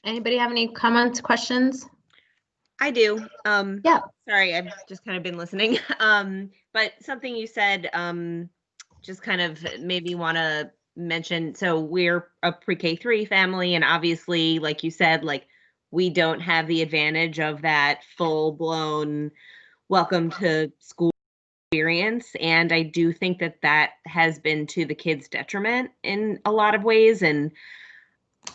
Anybody have any comments, questions? I do. Yeah. Sorry, I've just kind of been listening. But something you said just kind of made me want to mention. So we're a pre-K3 family, and obviously, like you said, like we don't have the advantage of that full-blown welcome to school experience. And I do think that that has been to the kids' detriment in a lot of ways. And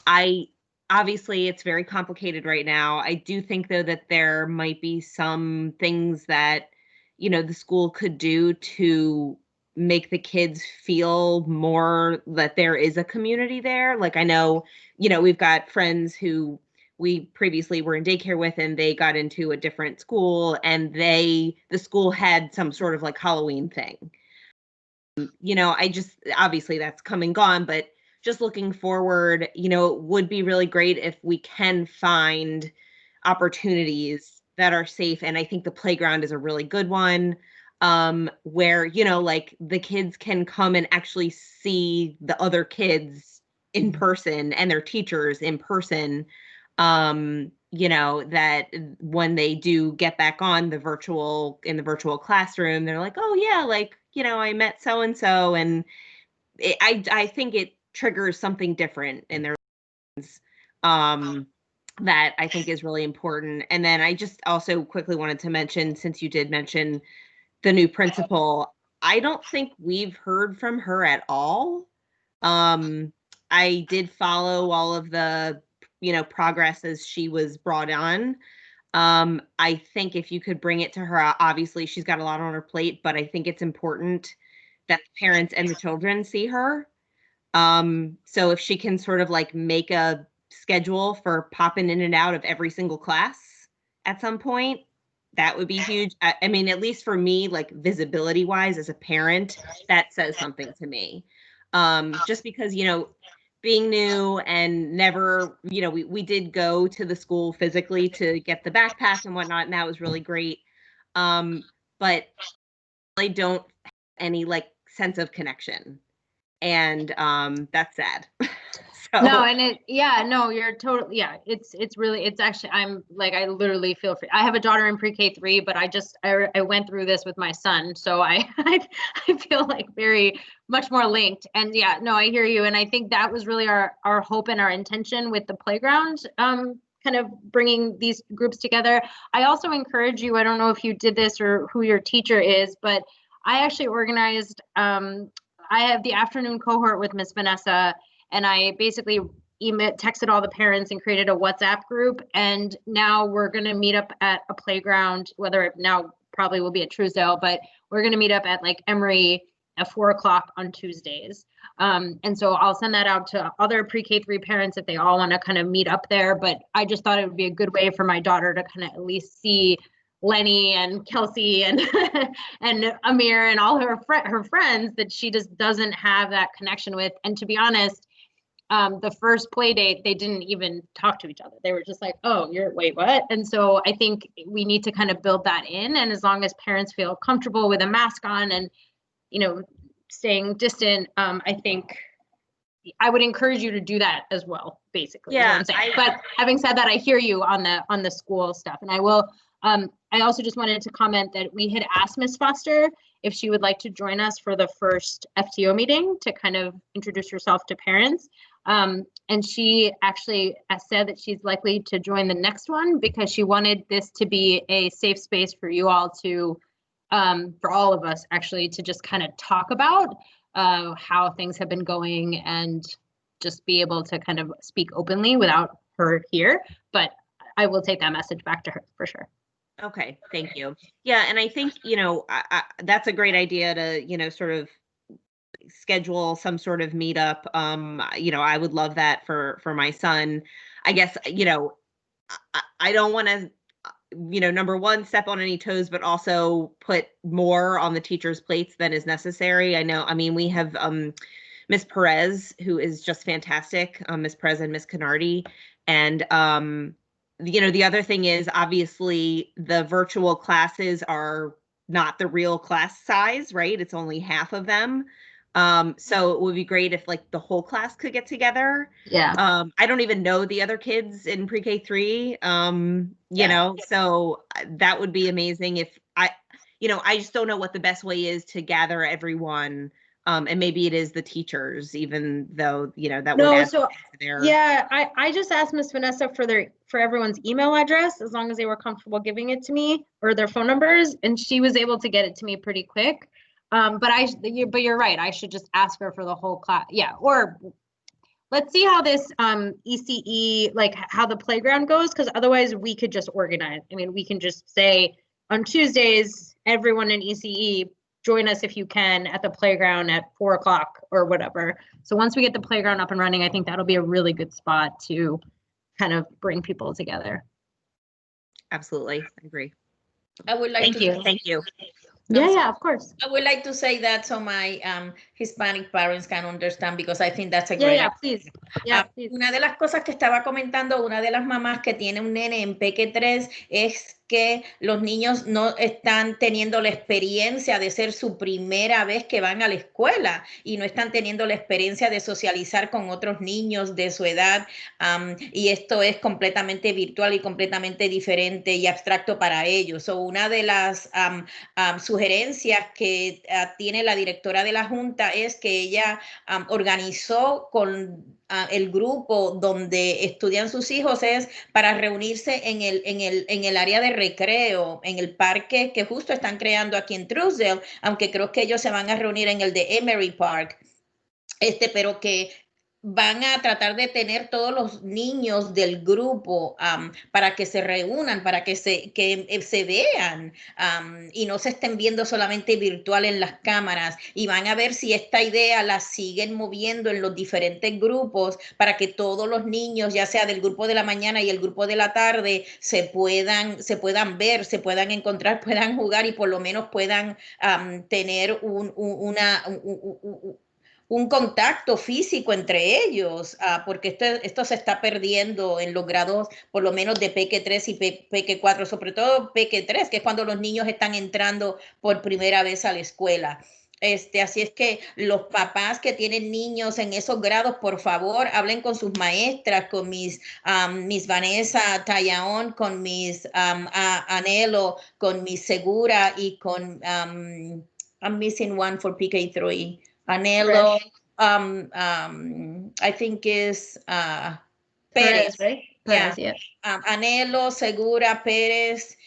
obviously, it's very complicated right now. I do think, though, that there might be some things that, you know, the school could do to make the kids feel more that there is a community there. Like I know, you know, we've got friends who we previously were in daycare with, and they got into a different school, and the school had some sort of like Halloween thing. You know, I just, obviously that's come and gone, but just looking forward, you know, it would be really great if we can find opportunities that are safe. And I think the playground is a really good one, where, you know, like the kids can come and actually see the other kids in person and their teachers in person. You know, that when they do get back on in the virtual classroom, they're like, oh yeah, like, you know, I met so and so, and I think it triggers something different in their lives, that I think is really important. And then I just also quickly wanted to mention, since you did mention the new principal, I don't think we've heard from her at all. I did follow all of the, you know, progress as she was brought on. I think if you could bring it to her, obviously she's got a lot on her plate, but I think it's important that the parents and the children see her. So if she can sort of like make a schedule for popping in and out of every single class at some point, that would be huge. I mean, at least for me, like visibility wise as a parent, that says something to me. Just because, you know, being new and never, you know, we did go to the school physically to get the backpack and whatnot, and that was really great. But I don't have any like sense of connection, and that's sad. So. No, and you're totally, it's really, it's actually, I'm like, I literally feel free. I have a daughter in pre-K 3, but I went through this with my son. So I feel like very much more linked. And yeah, no, I hear you. And I think that was really our hope and our intention with the playground, kind of bringing these groups together. I also encourage you, I don't know if you did this or who your teacher is, but I actually organized, I have the afternoon cohort with Miss Vanessa, and I basically texted all the parents and created a WhatsApp group. And now we're going to meet up at a playground, whether it now probably will be at Truesdale, but we're going to meet up at like Emory at 4:00 on Tuesdays. And so I'll send that out to other pre-K 3 parents if they all want to kind of meet up there. But I just thought it would be a good way for my daughter to kind of at least see Lenny and Kelsey and and Amir and all her friends that she just doesn't have that connection with. And to be honest, the first play date, they didn't even talk to each other. They were just like, oh, wait, what? And so I think we need to kind of build that in. And as long as parents feel comfortable with a mask on and, you know, staying distant, I think I would encourage you to do that as well, basically. Yeah. But having said that, I hear you on the school stuff. And I will, I also just wanted to comment that we had asked Ms. Foster if she would like to join us for the first FTO meeting to kind of introduce herself to parents. And she actually said that she's likely to join the next one because she wanted this to be a safe space for you all to, for all of us actually, to just kind of talk about how things have been going and just be able to kind of speak openly without her here. But I will take that message back to her for sure. Okay, thank you. Yeah, and I think, you know, that's a great idea to, you know, sort of schedule some sort of meetup. You know, I would love that for my son. I guess, you know, I don't want to, you know, number one, step on any toes, but also put more on the teachers' plates than is necessary. I mean, we have Miss Perez, who is just fantastic, Miss Perez and Miss Canardi. And, you know, the other thing is obviously the virtual classes are not the real class size, right? It's only half of them. So it would be great if like the whole class could get together. Yeah. I don't even know the other kids in pre-K 3, you know, so that would be amazing if you know, I just don't know what the best way is to gather everyone. And maybe it is the teachers, even though, you know, that would add to their. Yeah, I just asked Miss Vanessa for everyone's email address, as long as they were comfortable giving it to me, or their phone numbers, and she was able to get it to me pretty quick. But you're right. I should just ask her for the whole class. Yeah, or let's see how this ECE, like how the playground goes, because otherwise we could just organize. I mean, we can just say on Tuesdays, everyone in ECE, join us if you can at the playground at 4:00 or whatever. So once we get the playground up and running, I think that'll be a really good spot to kind of bring people together. Absolutely, I agree. I would like Thank you. Thank you. Yeah, of course. I would like to say that so my Hispanic parents can understand, because I think that's a Yeah, great yeah, please. Yeah, please. Una de las cosas que estaba comentando una de las mamás que tiene un nene en PQ3 es que los niños no están teniendo la experiencia de ser su primera vez que van a la escuela y no están teniendo la experiencia de socializar con otros niños de su edad, y esto es completamente virtual y completamente diferente y abstracto para ellos. So, una de las sugerencias que tiene la directora de la Junta es que ella organizó con el grupo donde estudian sus hijos es para reunirse en el área de recreo, en el parque que justo están creando aquí en Truesdale, aunque creo que ellos se van a reunir en el de Emery Park, pero que van a tratar de tener todos los niños del grupo para que se reúnan, para que se vean y no se estén viendo solamente virtual en las cámaras, y van a ver si esta idea la siguen moviendo en los diferentes grupos para que todos los niños, ya sea del grupo de la mañana y el grupo de la tarde, se puedan ver, se puedan encontrar, puedan jugar y por lo menos puedan tener un contacto físico entre ellos, porque esto se está perdiendo en los grados, por lo menos de PQ3 y PQ4, sobre todo PQ3, que es cuando los niños están entrando por primera vez a la escuela. Así es que los papás que tienen niños en esos grados, por favor, hablen con sus maestras, con Miss Vanessa Tallaón, con Miss Anhelo, con Miss Segura y con, I'm missing one for PK3. Anhelo, I think is Pérez, right? Perez, yeah. Anhelo, Segura, Pérez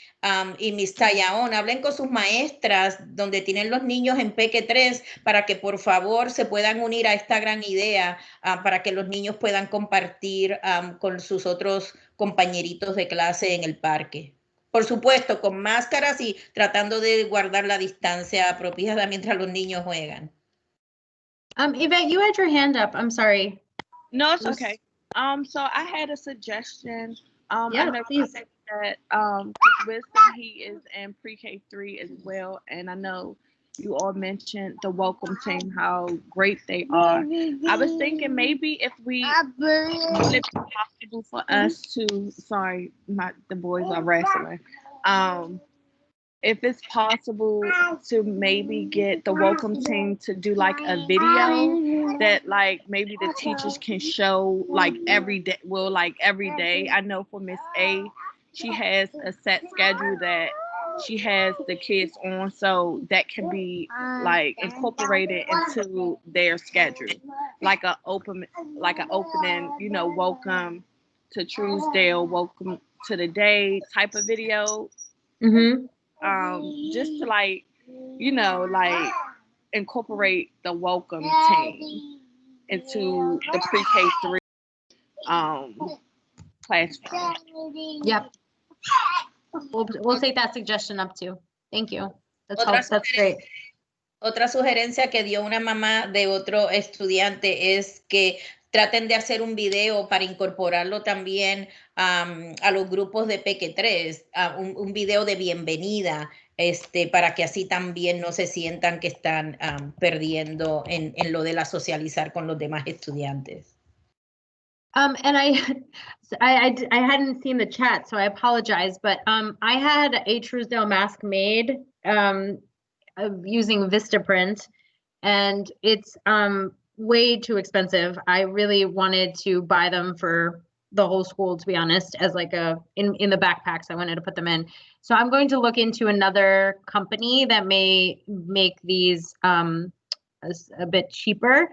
y Miss Tallaón. Hablen con sus maestras donde tienen los niños en PQ3 para que por favor se puedan unir a esta gran idea, para que los niños puedan compartir con sus otros compañeritos de clase en el parque. Por supuesto, con máscaras y tratando de guardar la distancia apropiada mientras los niños juegan. Yvette, you had your hand up. I'm sorry. No, it's okay. So I had a suggestion. Yeah, I know please. that Wisdom, he is in pre-K3 as well, and I know you all mentioned the welcome team, how great they are. I was thinking maybe if would it be possible for us to, sorry, the boys are wrestling. If it's possible to maybe get the welcome team to do like a video that like maybe the teachers can show like every day. Well, like every day. I know for Miss A, she has a set schedule that she has the kids on, so that can be like incorporated into their schedule, like an opening, welcome to Truesdale, welcome to the day type of video. Mm-hmm. Just to like incorporate the welcome team into the pre-K3 classroom. Yep. We'll take that suggestion up too. Thank you. That's great. Otra sugerencia que dio una mamá de otro estudiante es que traten de hacer un video para incorporarlo también a los grupos de PQ3, un video de bienvenida, para que así también no se sientan que están perdiendo en lo de la socializar con los demás estudiantes. And I hadn't seen the chat, so I apologize, but I had a Truesdale mask made using Vistaprint, and it's way too expensive. I really wanted to buy them for the whole school, to be honest, as like in the backpacks. I wanted to put them in. So I'm going to look into another company that may make these a bit cheaper.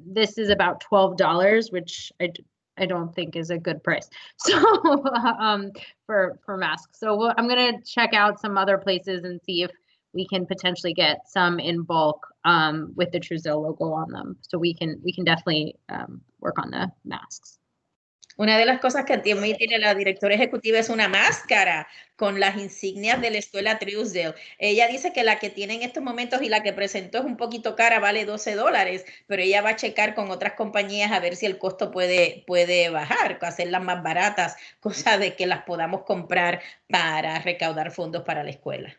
This is about $12, which I don't think is a good price. So for masks. So I'm gonna check out some other places and see if we can potentially get some in bulk with the Truesdale logo on them. So we can definitely work on the masks. Una de las cosas que también tiene la directora ejecutiva es una máscara con las insignias de la escuela Truesdale. Ella dice que la que tiene en estos momentos y la que presentó es un poquito cara, vale $12, pero ella va a checar con otras compañías a ver si el costo puede bajar, hacerlas más baratas, cosa de que las podamos comprar para recaudar fondos para la escuela.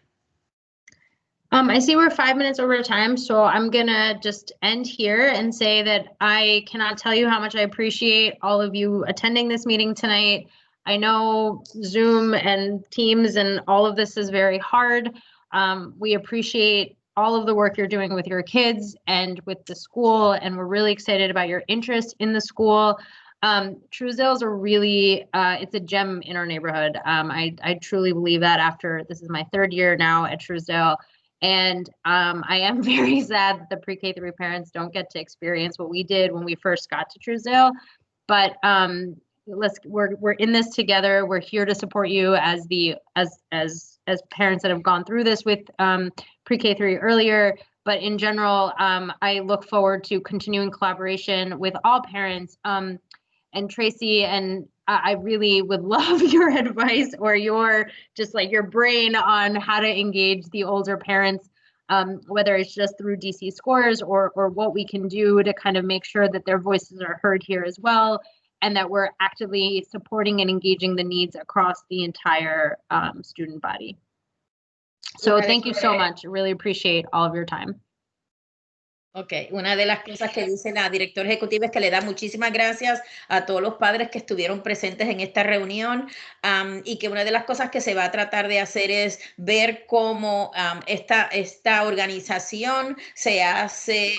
I see we're 5 minutes over time, so I'm gonna just end here and say that I cannot tell you how much I appreciate all of you attending this meeting tonight. I know Zoom and Teams and all of this is very hard. We appreciate all of the work you're doing with your kids and with the school, and we're really excited about your interest in the school. Truesdale's a really, it's a gem in our neighborhood. I truly believe that after, this is my 3rd year now at Truesdale. And I am very sad that the pre-K 3 parents don't get to experience what we did when we first got to Truesdale. But we're in this together. We're here to support you as parents that have gone through this with pre-K 3 earlier. But in general, I look forward to continuing collaboration with all parents. And Tracy, and I really would love your advice or your brain on how to engage the older parents, whether it's just through DC scores or what we can do to kind of make sure that their voices are heard here as well, and that we're actively supporting and engaging the needs across the entire student body. So thank you so much. I really appreciate all of your time. Ok, una de las cosas que dice la directora ejecutiva es que le da muchísimas gracias a todos los padres que estuvieron presentes en esta reunión y que una de las cosas que se va a tratar de hacer es ver cómo esta organización se hace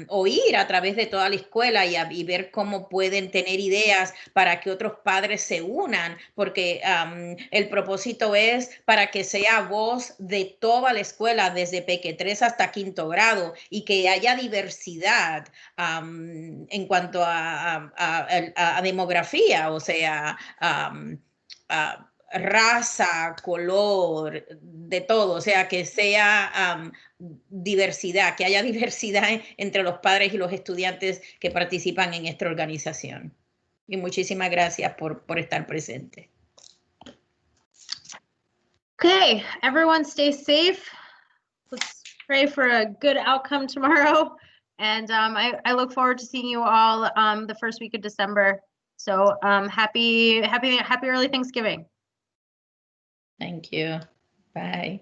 oír a través de toda la escuela y ver cómo pueden tener ideas para que otros padres se unan, porque el propósito es para que sea voz de toda la escuela, desde Peque-3 hasta 5º grado, y que haya diversidad en cuanto a demografía, o sea, raza, color, de todo, o sea, que sea diversidad, que haya diversidad entre los padres y los estudiantes que participan en esta organización. Y muchísimas gracias por estar presente. Okay, everyone stay safe. Let's pray for a good outcome tomorrow. And I look forward to seeing you all the first week of December. So happy early Thanksgiving. Thank you. Bye.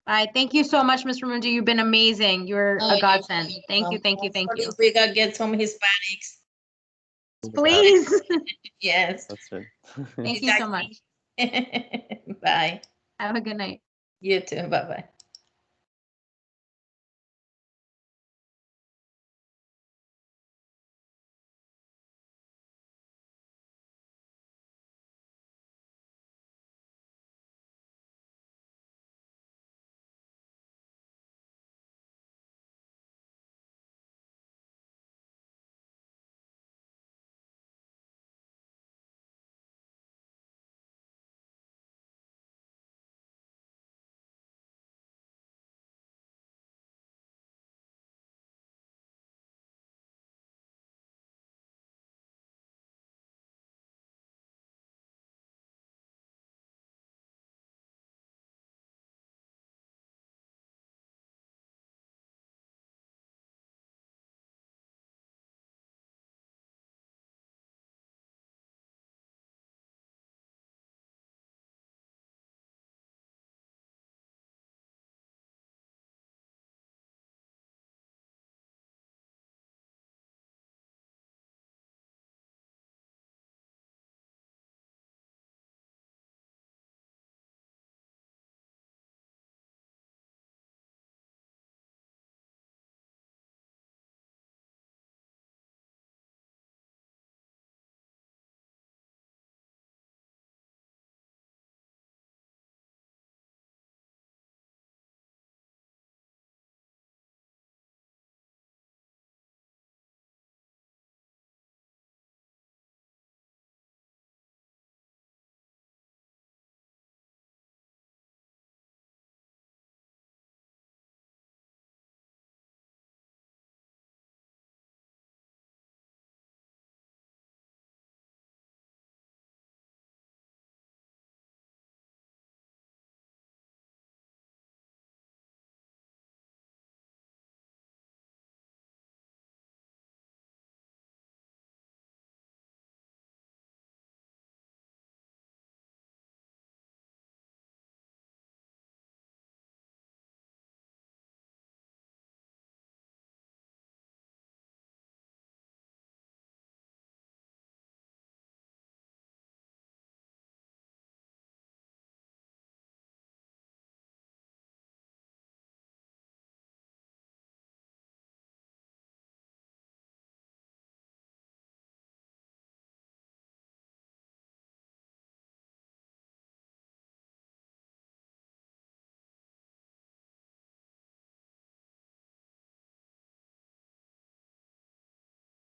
Bye. Thank you so much, Ms. Raimundo. You've been amazing. You're a godsend. Thank you. We gotta get some Hispanics. Please. Yes. That's right. Thank you so much. Bye. Have a good night. You too. Bye-bye.